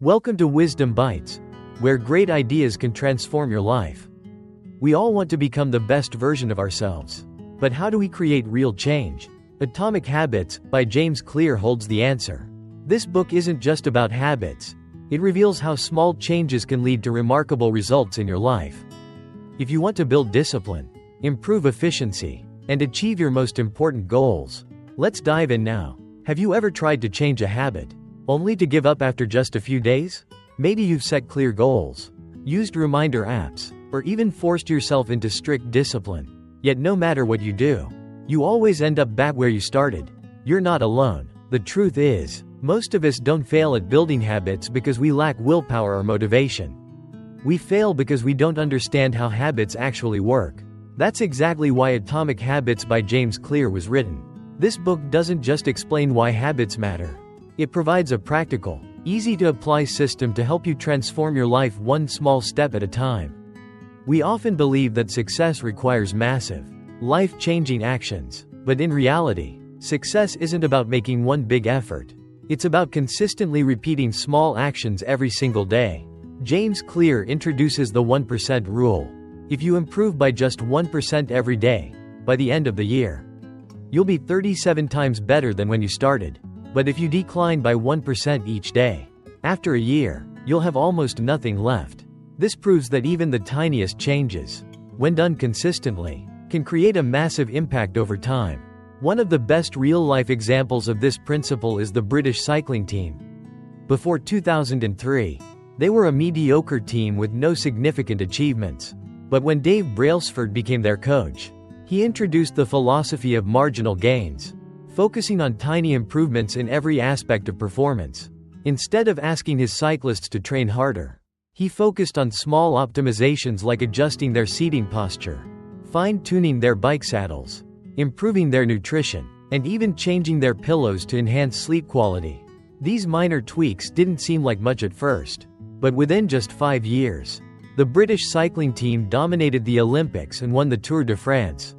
Welcome to Wisdom Bites, where great ideas can transform your life. We all want to become the best version of ourselves. But how do we create real change? Atomic Habits, by James Clear, holds the answer. This book isn't just about habits. It reveals how small changes can lead to remarkable results in your life. If you want to build discipline, improve efficiency, and achieve your most important goals, let's dive in now. Have you ever tried to change a habit, only to give up after just a few days? Maybe you've set clear goals, used reminder apps, or even forced yourself into strict discipline. Yet no matter what you do, you always end up back where you started. You're not alone. The truth is, most of us don't fail at building habits because we lack willpower or motivation. We fail because we don't understand how habits actually work. That's exactly why Atomic Habits by James Clear was written. This book doesn't just explain why habits matter. It provides a practical, easy-to-apply system to help you transform your life one small step at a time. We often believe that success requires massive, life-changing actions, but in reality, success isn't about making one big effort. It's about consistently repeating small actions every single day. James Clear introduces the 1% rule. If you improve by just 1% every day, by the end of the year, you'll be 37 times better than when you started. But if you decline by 1% each day, after a year, you'll have almost nothing left. This proves that even the tiniest changes, when done consistently, can create a massive impact over time. One of the best real-life examples of this principle is the British cycling team. Before 2003, they were a mediocre team with no significant achievements. But when Dave Brailsford became their coach, he introduced the philosophy of marginal gains, focusing on tiny improvements in every aspect of performance. Instead of asking his cyclists to train harder, he focused on small optimizations like adjusting their seating posture, fine-tuning their bike saddles, improving their nutrition, and even changing their pillows to enhance sleep quality. These minor tweaks didn't seem like much at first, but within just 5 years, the British cycling team dominated the Olympics and won the Tour de France,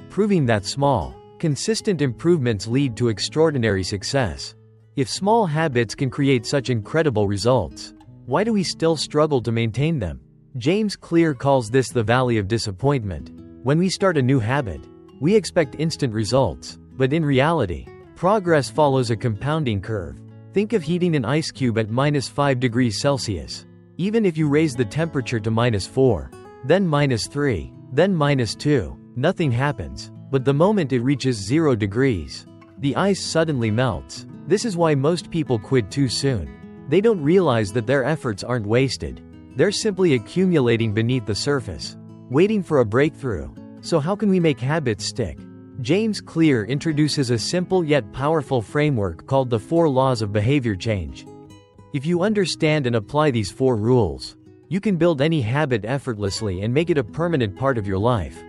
proving that small, consistent improvements lead to extraordinary success. If small habits can create such incredible results, why do we still struggle to maintain them? James Clear calls this the valley of disappointment. When we start a new habit, we expect instant results, but in reality, progress follows a compounding curve. Think of heating an ice cube at -5 degrees Celsius. Even if you raise the temperature to -4, then -3, then -2, nothing happens. But the moment it reaches 0 degrees, the ice suddenly melts. This is why most people quit too soon. They don't realize that their efforts aren't wasted. They're simply accumulating beneath the surface, waiting for a breakthrough. So how can we make habits stick? James Clear introduces a simple yet powerful framework called the 4 laws of behavior change. If you understand and apply these 4 rules, you can build any habit effortlessly and make it a permanent part of your life.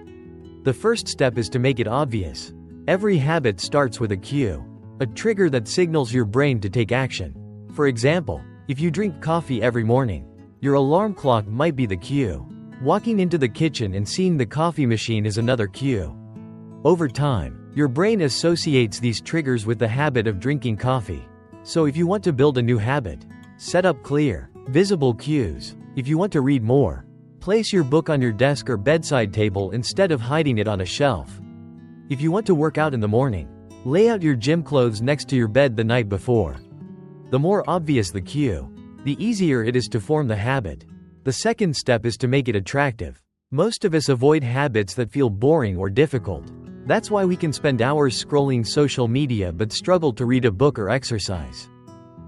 The first step is to make it obvious. Every habit starts with a cue, a trigger that signals your brain to take action. For example, if you drink coffee every morning, your alarm clock might be the cue. Walking into the kitchen and seeing the coffee machine is another cue. Over time, your brain associates these triggers with the habit of drinking coffee. So if you want to build a new habit, set up clear, visible cues. If you want to read more, place your book on your desk or bedside table instead of hiding it on a shelf. If you want to work out in the morning, lay out your gym clothes next to your bed the night before. The more obvious the cue, the easier it is to form the habit. The second step is to make it attractive. Most of us avoid habits that feel boring or difficult. That's why we can spend hours scrolling social media but struggle to read a book or exercise.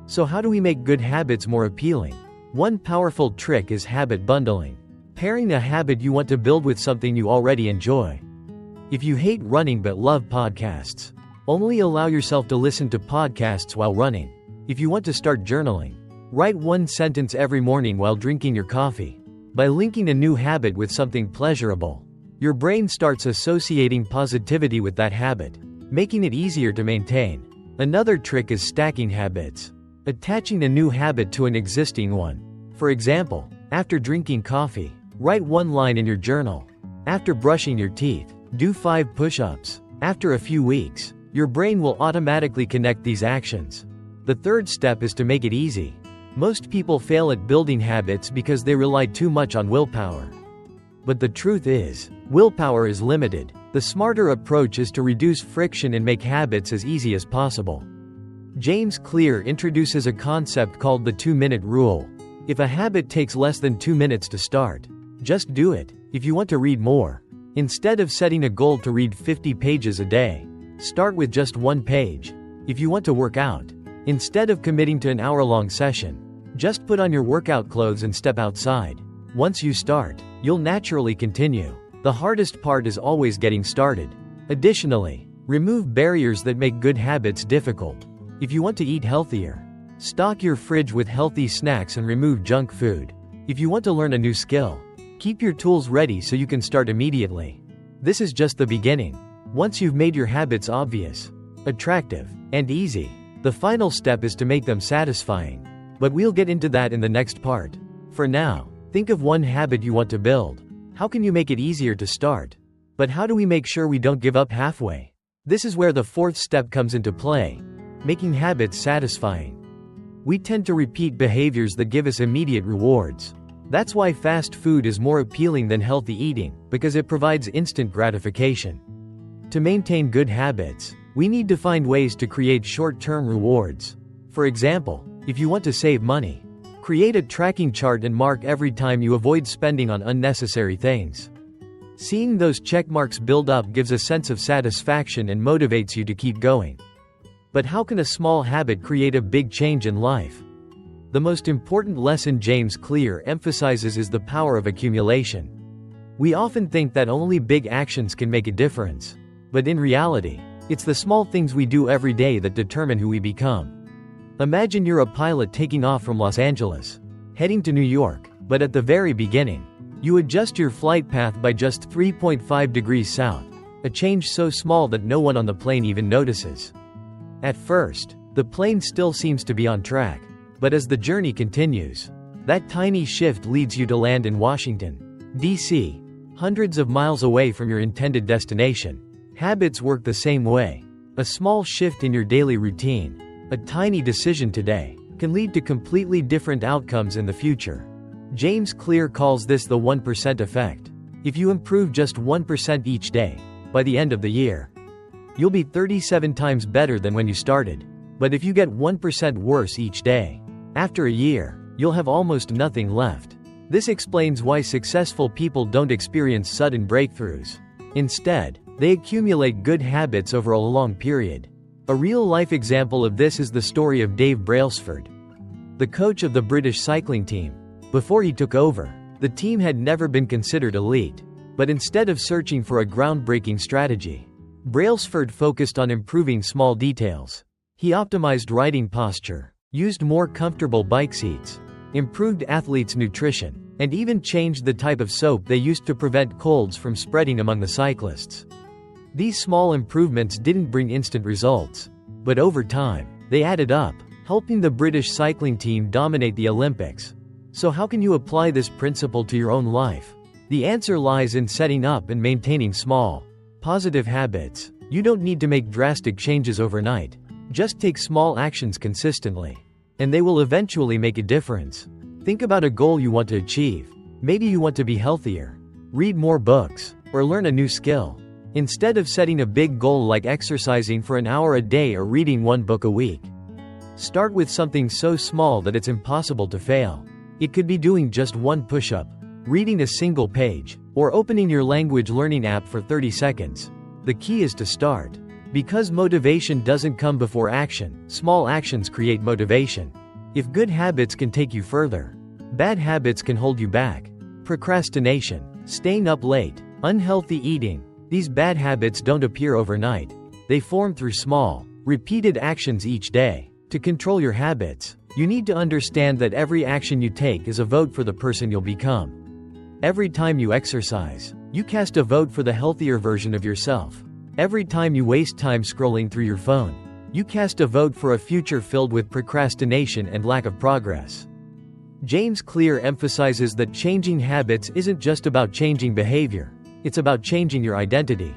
So how do we make good habits more appealing? One powerful trick is habit bundling. Pairing a habit you want to build with something you already enjoy. If you hate running but love podcasts, only allow yourself to listen to podcasts while running. If you want to start journaling, write 1 sentence every morning while drinking your coffee. By linking a new habit with something pleasurable, your brain starts associating positivity with that habit, making it easier to maintain. Another trick is stacking habits. Attaching a new habit to an existing one. For example, after drinking coffee, write 1 line in your journal. After brushing your teeth, do 5 push-ups. After a few weeks, your brain will automatically connect these actions. The third step is to make it easy. Most people fail at building habits because they rely too much on willpower. But the truth is, willpower is limited. The smarter approach is to reduce friction and make habits as easy as possible. James Clear introduces a concept called the 2-minute rule. If a habit takes less than 2 minutes to start, just do it. If you want to read more, instead of setting a goal to read 50 pages a day, start with just 1 page. If you want to work out, instead of committing to an hour-long session, just put on your workout clothes and step outside. Once you start, you'll naturally continue. The hardest part is always getting started. Additionally, remove barriers that make good habits difficult. If you want to eat healthier, stock your fridge with healthy snacks and remove junk food. If you want to learn a new skill, keep your tools ready so you can start immediately. This is just the beginning. Once you've made your habits obvious, attractive, and easy, the final step is to make them satisfying. But we'll get into that in the next part. For now, think of one habit you want to build. How can you make it easier to start? But how do we make sure we don't give up halfway? This is where the 4th step comes into play: making habits satisfying. We tend to repeat behaviors that give us immediate rewards. That's why fast food is more appealing than healthy eating, because it provides instant gratification. To maintain good habits, we need to find ways to create short-term rewards. For example, if you want to save money, create a tracking chart and mark every time you avoid spending on unnecessary things. Seeing those check marks build up gives a sense of satisfaction and motivates you to keep going. But how can a small habit create a big change in life? The most important lesson James Clear emphasizes is the power of accumulation. We often think that only big actions can make a difference. But in reality, it's the small things we do every day that determine who we become. Imagine you're a pilot taking off from Los Angeles, heading to New York, but at the very beginning, you adjust your flight path by just 3.5 degrees south, a change so small that no one on the plane even notices. At first, the plane still seems to be on track, but as the journey continues, that tiny shift leads you to land in Washington, D.C., hundreds of miles away from your intended destination. Habits work the same way. A small shift in your daily routine, a tiny decision today, can lead to completely different outcomes in the future. James Clear calls this the 1% effect. If you improve just 1% each day, by the end of the year, you'll be 37 times better than when you started. But if you get 1% worse each day, after a year, you'll have almost nothing left. This explains why successful people don't experience sudden breakthroughs. Instead, they accumulate good habits over a long period. A real-life example of this is the story of Dave Brailsford, the coach of the British cycling team. Before he took over, the team had never been considered elite. But instead of searching for a groundbreaking strategy, Brailsford focused on improving small details. He optimized riding posture, used more comfortable bike seats, improved athletes' nutrition, and even changed the type of soap they used to prevent colds from spreading among the cyclists. These small improvements didn't bring instant results, but over time, they added up, helping the British cycling team dominate the Olympics. So how can you apply this principle to your own life? The answer lies in setting up and maintaining small, positive habits. You don't need to make drastic changes overnight. Just take small actions consistently, and they will eventually make a difference. Think about a goal you want to achieve. Maybe you want to be healthier, read more books, or learn a new skill. Instead of setting a big goal like exercising for an hour a day or reading 1 book a week, start with something so small that it's impossible to fail. It could be doing just 1 push-up, reading a single page, or opening your language learning app for 30 seconds. The key is to start. Because motivation doesn't come before action, small actions create motivation. If good habits can take you further, bad habits can hold you back. Procrastination, staying up late, unhealthy eating, these bad habits don't appear overnight. They form through small, repeated actions each day. To control your habits, you need to understand that every action you take is a vote for the person you'll become. Every time you exercise, you cast a vote for the healthier version of yourself. Every time you waste time scrolling through your phone, you cast a vote for a future filled with procrastination and lack of progress. James Clear emphasizes that changing habits isn't just about changing behavior, it's about changing your identity.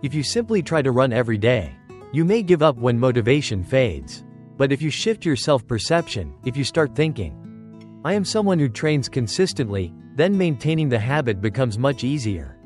If you simply try to run every day, you may give up when motivation fades. But if you shift your self-perception, if you start thinking, I am someone who trains consistently, then maintaining the habit becomes much easier.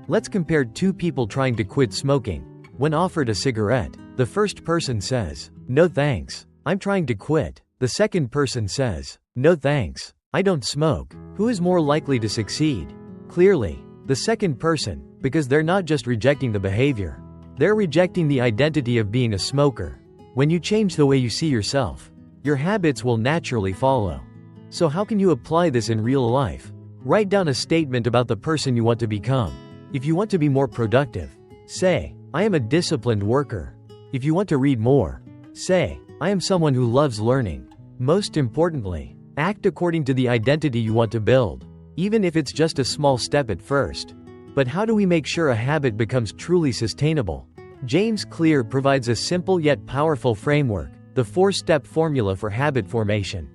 Let's compare two people trying to quit smoking. When offered a cigarette, the first person says, "No thanks, I'm trying to quit." The second person says, "No thanks, I don't smoke." Who is more likely to succeed? Clearly, the second person, because they're not just rejecting the behavior. They're rejecting the identity of being a smoker. When you change the way you see yourself, your habits will naturally follow. So how can you apply this in real life? Write down a statement about the person you want to become. If you want to be more productive, say, "I am a disciplined worker." If you want to read more, say, "I am someone who loves learning." Most importantly, act according to the identity you want to build, even if it's just a small step at first. But how do we make sure a habit becomes truly sustainable? James Clear provides a simple yet powerful framework, the 4-step formula for habit formation.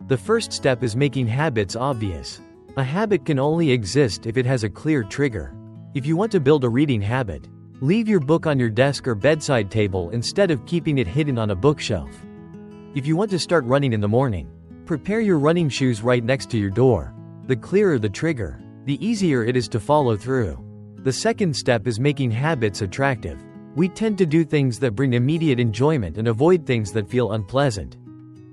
The first step is making habits obvious. A habit can only exist if it has a clear trigger. If you want to build a reading habit, leave your book on your desk or bedside table instead of keeping it hidden on a bookshelf. If you want to start running in the morning, prepare your running shoes right next to your door. The clearer the trigger, the easier it is to follow through. The second step is making habits attractive. We tend to do things that bring immediate enjoyment and avoid things that feel unpleasant.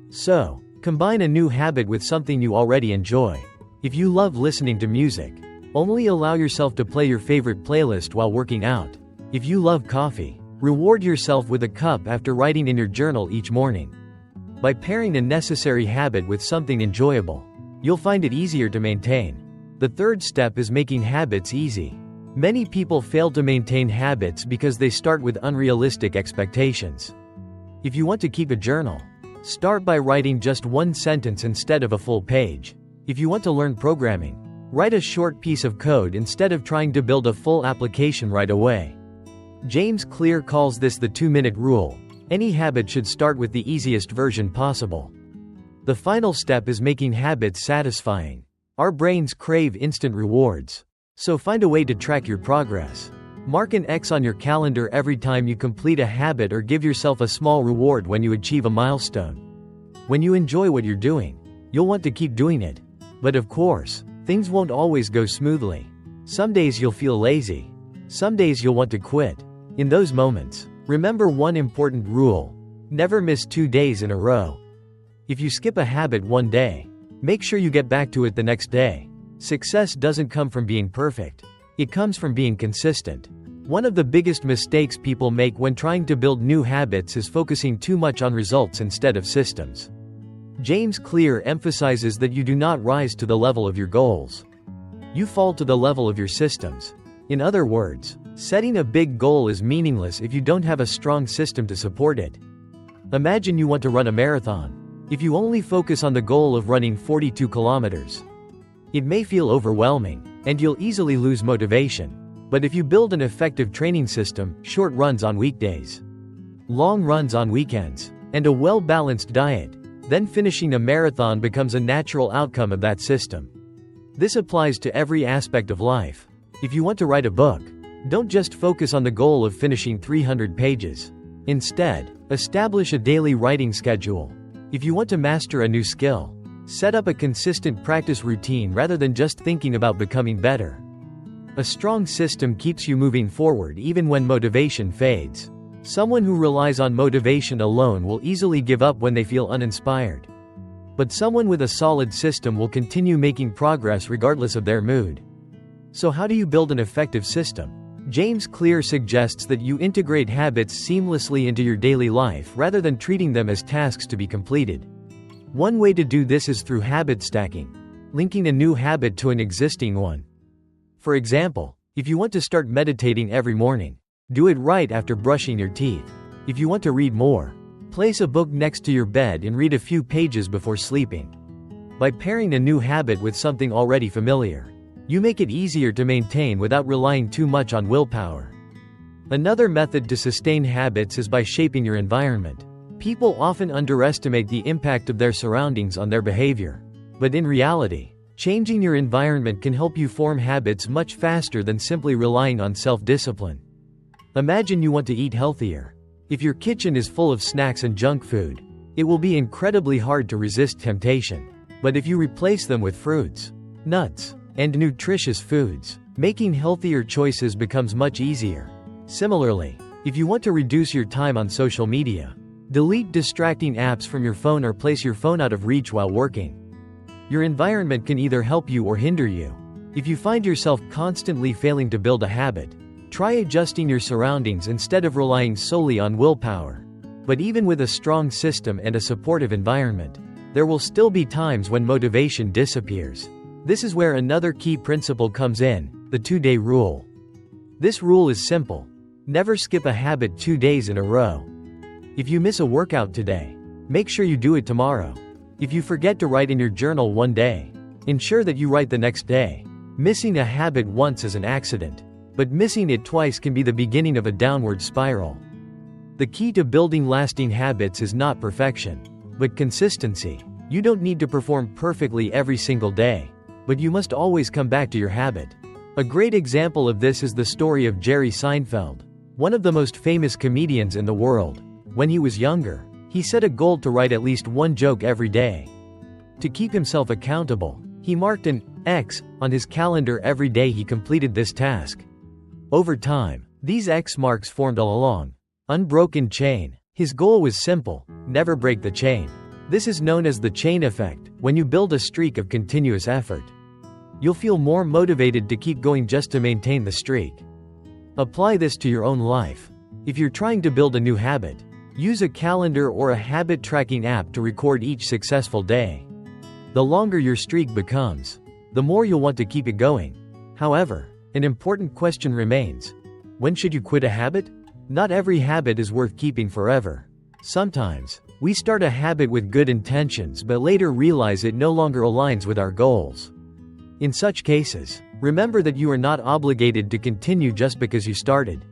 So, combine a new habit with something you already enjoy. If you love listening to music, only allow yourself to play your favorite playlist while working out. If you love coffee, reward yourself with a cup after writing in your journal each morning. By pairing a necessary habit with something enjoyable, you'll find it easier to maintain. The third step is making habits easy. Many people fail to maintain habits because they start with unrealistic expectations. If you want to keep a journal, start by writing just one sentence instead of a full page. If you want to learn programming, write a short piece of code instead of trying to build a full application right away. James Clear calls this the 2-minute rule. Any habit should start with the easiest version possible. The final step is making habits satisfying. Our brains crave instant rewards. So find a way to track your progress. Mark an X on your calendar every time you complete a habit or give yourself a small reward when you achieve a milestone. When you enjoy what you're doing, you'll want to keep doing it. But of course, things won't always go smoothly. Some days you'll feel lazy. Some days you'll want to quit. In those moments, remember one important rule: never miss 2 days in a row. If you skip a habit one day, make sure you get back to it the next day. Success doesn't come from being perfect. It comes from being consistent. One of the biggest mistakes people make when trying to build new habits is focusing too much on results instead of systems. James Clear emphasizes that you do not rise to the level of your goals. You fall to the level of your systems. In other words, setting a big goal is meaningless if you don't have a strong system to support it. Imagine you want to run a marathon. If you only focus on the goal of running 42 kilometers, it may feel overwhelming, and you'll easily lose motivation. But if you build an effective training system, short runs on weekdays, long runs on weekends, and a well-balanced diet, then finishing a marathon becomes a natural outcome of that system. This applies to every aspect of life. If you want to write a book, don't just focus on the goal of finishing 300 pages. Instead, establish a daily writing schedule. If you want to master a new skill, set up a consistent practice routine rather than just thinking about becoming better. A strong system keeps you moving forward even when motivation fades. Someone who relies on motivation alone will easily give up when they feel uninspired. But someone with a solid system will continue making progress regardless of their mood. So how do you build an effective system? James Clear suggests that you integrate habits seamlessly into your daily life rather than treating them as tasks to be completed. One way to do this is through habit stacking, linking a new habit to an existing one. For example, if you want to start meditating every morning, do it right after brushing your teeth. If you want to read more, place a book next to your bed and read a few pages before sleeping. By pairing a new habit with something already familiar, you make it easier to maintain without relying too much on willpower. Another method to sustain habits is by shaping your environment. People often underestimate the impact of their surroundings on their behavior. But in reality, changing your environment can help you form habits much faster than simply relying on self-discipline. Imagine you want to eat healthier. If your kitchen is full of snacks and junk food, it will be incredibly hard to resist temptation. But if you replace them with fruits, nuts, and nutritious foods, making healthier choices becomes much easier. Similarly, if you want to reduce your time on social media, delete distracting apps from your phone or place your phone out of reach while working. Your environment can either help you or hinder you. If you find yourself constantly failing to build a habit, try adjusting your surroundings instead of relying solely on willpower. But even with a strong system and a supportive environment, there will still be times when motivation disappears. This is where another key principle comes in, the 2-day rule. This rule is simple. Never skip a habit 2 days in a row. If you miss a workout today, make sure you do it tomorrow. If you forget to write in your journal one day, ensure that you write the next day. Missing a habit once is an accident, but missing it twice can be the beginning of a downward spiral. The key to building lasting habits is not perfection, but consistency. You don't need to perform perfectly every single day, but you must always come back to your habit. A great example of this is the story of Jerry Seinfeld, one of the most famous comedians in the world. When he was younger, he set a goal to write at least one joke every day. To keep himself accountable, he marked an X on his calendar every day he completed this task. Over time, these X marks formed a long, unbroken chain. His goal was simple: never break the chain. This is known as the chain effect. When you build a streak of continuous effort, you'll feel more motivated to keep going just to maintain the streak. Apply this to your own life. If you're trying to build a new habit, use a calendar or a habit tracking app to record each successful day. The longer your streak becomes, the more you'll want to keep it going. However, an important question remains. When should you quit a habit? Not every habit is worth keeping forever. Sometimes, we start a habit with good intentions but later realize it no longer aligns with our goals. In such cases, remember that you are not obligated to continue just because you started.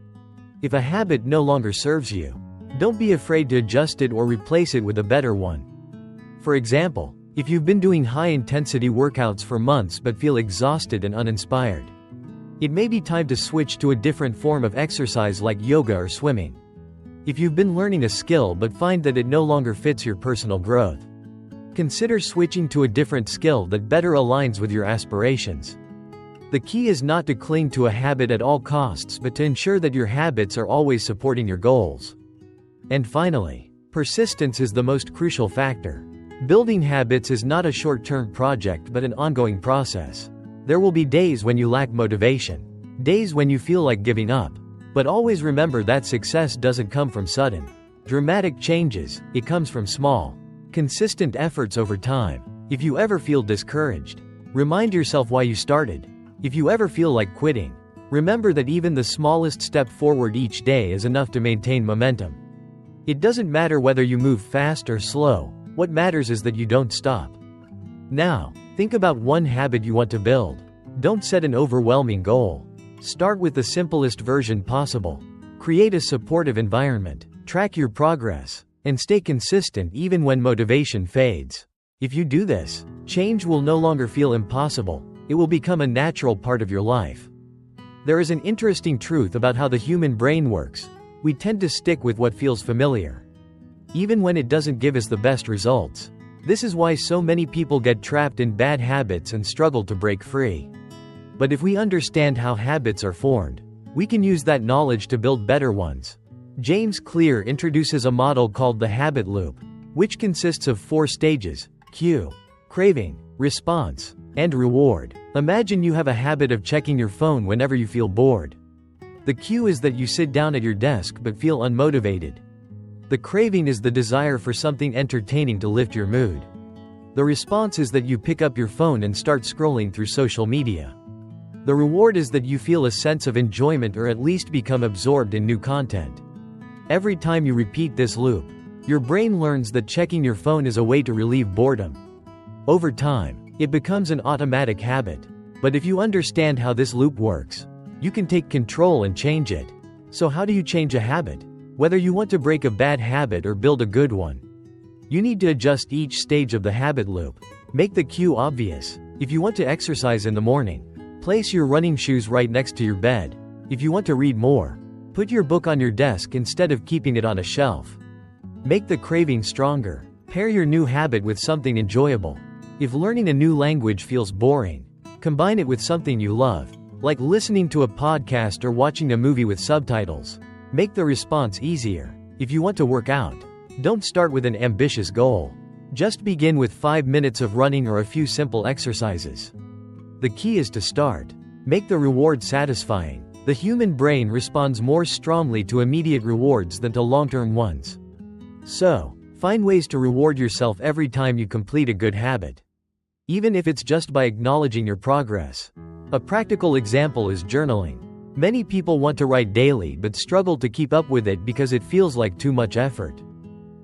If a habit no longer serves you, don't be afraid to adjust it or replace it with a better one. For example, if you've been doing high-intensity workouts for months but feel exhausted and uninspired, it may be time to switch to a different form of exercise like yoga or swimming. If you've been learning a skill but find that it no longer fits your personal growth, consider switching to a different skill that better aligns with your aspirations. The key is not to cling to a habit at all costs but to ensure that your habits are always supporting your goals. And finally, persistence is the most crucial factor. Building habits is not a short-term project but an ongoing process. There will be days when you lack motivation, days when you feel like giving up. But always remember that success doesn't come from sudden, dramatic changes. It comes from small, consistent efforts over time. If you ever feel discouraged, remind yourself why you started. If you ever feel like quitting, remember that even the smallest step forward each day is enough to maintain momentum. It doesn't matter whether you move fast or slow, what matters is that you don't stop. Now, think about one habit you want to build. Don't set an overwhelming goal. Start with the simplest version possible. Create a supportive environment, track your progress, and stay consistent even when motivation fades. If you do this, change will no longer feel impossible. It will become a natural part of your life. There is an interesting truth about how the human brain works. We tend to stick with what feels familiar, even when it doesn't give us the best results. This is why so many people get trapped in bad habits and struggle to break free. But if we understand how habits are formed, we can use that knowledge to build better ones. James Clear introduces a model called the habit loop, which consists of 4 stages: cue, craving, response, and reward. Imagine you have a habit of checking your phone whenever you feel bored. The cue is that you sit down at your desk but feel unmotivated. The craving is the desire for something entertaining to lift your mood. The response is that you pick up your phone and start scrolling through social media. The reward is that you feel a sense of enjoyment or at least become absorbed in new content. Every time you repeat this loop, your brain learns that checking your phone is a way to relieve boredom. Over time, it becomes an automatic habit. But if you understand how this loop works, you can take control and change it. So how do you change a habit? Whether you want to break a bad habit or build a good one, you need to adjust each stage of the habit loop. Make the cue obvious. If you want to exercise in the morning, place your running shoes right next to your bed. If you want to read more, Put your book on your desk instead of keeping it on a shelf. Make the craving stronger. Pair your new habit with something enjoyable. If learning a new language feels boring, combine it with something you love, like listening to a podcast or watching a movie with subtitles. Make the response easier. If you want to work out, don't start with an ambitious goal. Just begin with 5 minutes of running or a few simple exercises. The key is to start. Make the reward satisfying. The human brain responds more strongly to immediate rewards than to long-term ones. So, find ways to reward yourself every time you complete a good habit. Even if it's just by acknowledging your progress. A practical example is journaling. Many people want to write daily but struggle to keep up with it because it feels like too much effort.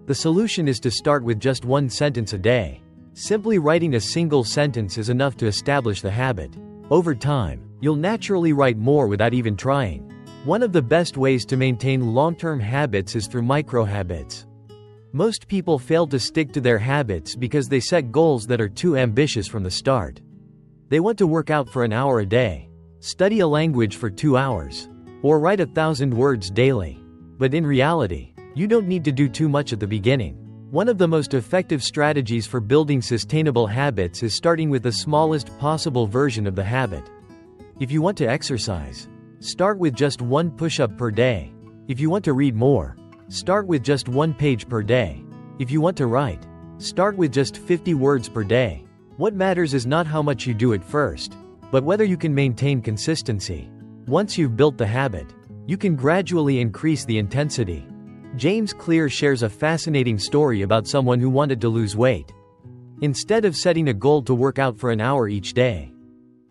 The solution is to start with just one sentence a day. Simply writing a single sentence is enough to establish the habit. Over time, you'll naturally write more without even trying. One of the best ways to maintain long-term habits is through micro-habits. Most people fail to stick to their habits because they set goals that are too ambitious from the start. They want to work out for an hour a day, study a language for 2 hours, or write 1,000 words daily. But in reality, you don't need to do too much at the beginning. One of the most effective strategies for building sustainable habits is starting with the smallest possible version of the habit. If you want to exercise, start with just 1 push-up per day. If you want to read more, start with just 1 page per day. If you want to write, start with just 50 words per day. What matters is not how much you do at first, but whether you can maintain consistency. Once you've built the habit, you can gradually increase the intensity. James Clear shares a fascinating story about someone who wanted to lose weight. Instead of setting a goal to work out for an hour each day,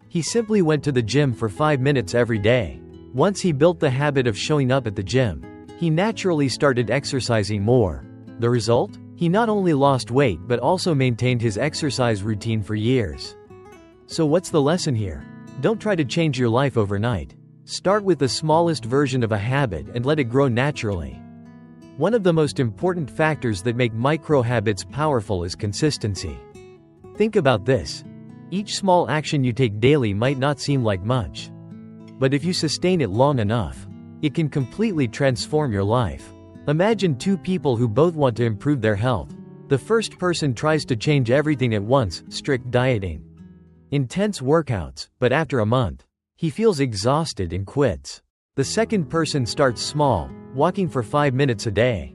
he simply went to the gym for 5 minutes every day. Once he built the habit of showing up at the gym, he naturally started exercising more. The result? He not only lost weight but also maintained his exercise routine for years. So what's the lesson here? Don't try to change your life overnight. Start with the smallest version of a habit and let it grow naturally. One of the most important factors that make micro-habits powerful is consistency. Think about this. Each small action you take daily might not seem like much. But if you sustain it long enough, it can completely transform your life. Imagine 2 people who both want to improve their health. The first person tries to change everything at once, strict dieting, intense workouts, but after a month, he feels exhausted and quits. The second person starts small, walking for 5 minutes a day,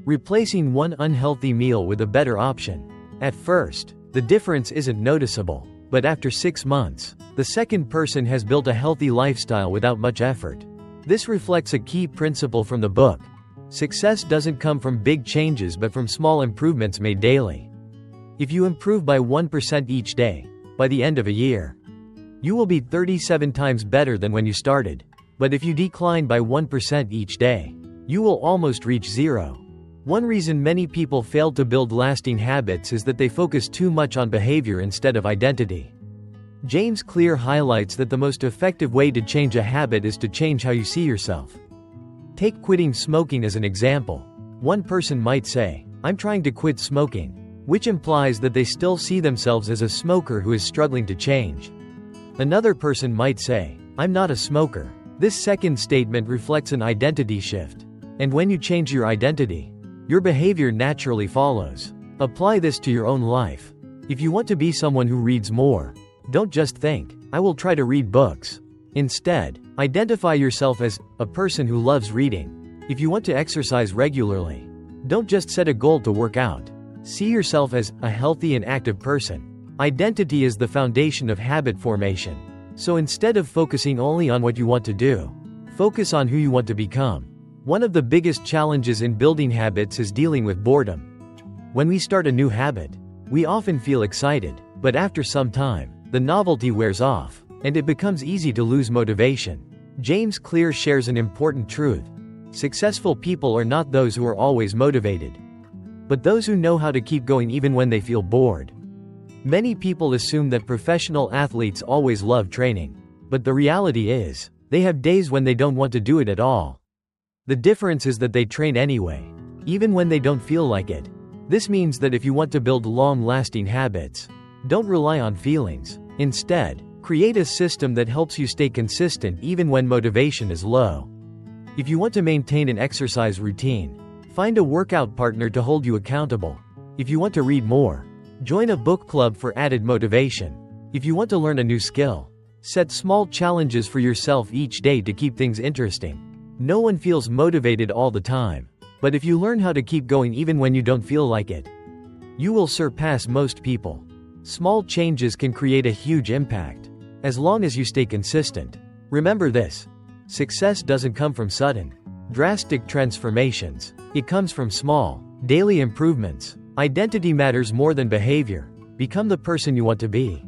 replacing one unhealthy meal with a better option. At first, the difference isn't noticeable, but after 6 months, the second person has built a healthy lifestyle without much effort. This reflects a key principle from the book. Success doesn't come from big changes but from small improvements made daily. If you improve by 1% each day, by the end of a year, you will be 37 times better than when you started. But if you decline by 1% each day, you will almost reach 0. One reason many people fail to build lasting habits is that they focus too much on behavior instead of identity. James Clear highlights that the most effective way to change a habit is to change how you see yourself. Take quitting smoking as an example. One person might say, "I'm trying to quit smoking," which implies that they still see themselves as a smoker who is struggling to change. Another person might say, "I'm not a smoker." This second statement reflects an identity shift. And when you change your identity, your behavior naturally follows. Apply this to your own life. If you want to be someone who reads more, don't just think, "I will try to read books." Instead, identify yourself as a person who loves reading. If you want to exercise regularly, don't just set a goal to work out. See yourself as a healthy and active person. Identity is the foundation of habit formation. So instead of focusing only on what you want to do, focus on who you want to become. One of the biggest challenges in building habits is dealing with boredom. When we start a new habit, we often feel excited, but after some time, the novelty wears off, and it becomes easy to lose motivation. James Clear shares an important truth. Successful people are not those who are always motivated, but those who know how to keep going even when they feel bored. Many people assume that professional athletes always love training, but the reality is, they have days when they don't want to do it at all. The difference is that they train anyway, even when they don't feel like it. This means that if you want to build long-lasting habits, don't rely on feelings. Instead, create a system that helps you stay consistent even when motivation is low. If you want to maintain an exercise routine, find a workout partner to hold you accountable. If you want to read more, join a book club for added motivation. If you want to learn a new skill, set small challenges for yourself each day to keep things interesting. No one feels motivated all the time, but if you learn how to keep going even when you don't feel like it, you will surpass most people. Small changes can create a huge impact, as long as you stay consistent. Remember this: success doesn't come from sudden, drastic transformations. It comes from small, daily improvements. Identity matters more than behavior. Become the person you want to be.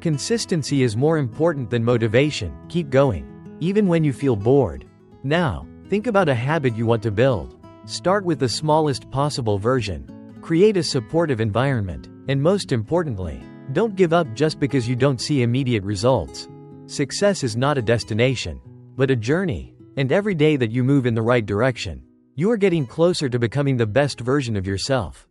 Consistency is more important than motivation. Keep going, even when you feel bored. Now, think about a habit you want to build. Start with the smallest possible version. Create a supportive environment. And most importantly, don't give up just because you don't see immediate results. Success is not a destination, but a journey. And every day that you move in the right direction, you are getting closer to becoming the best version of yourself.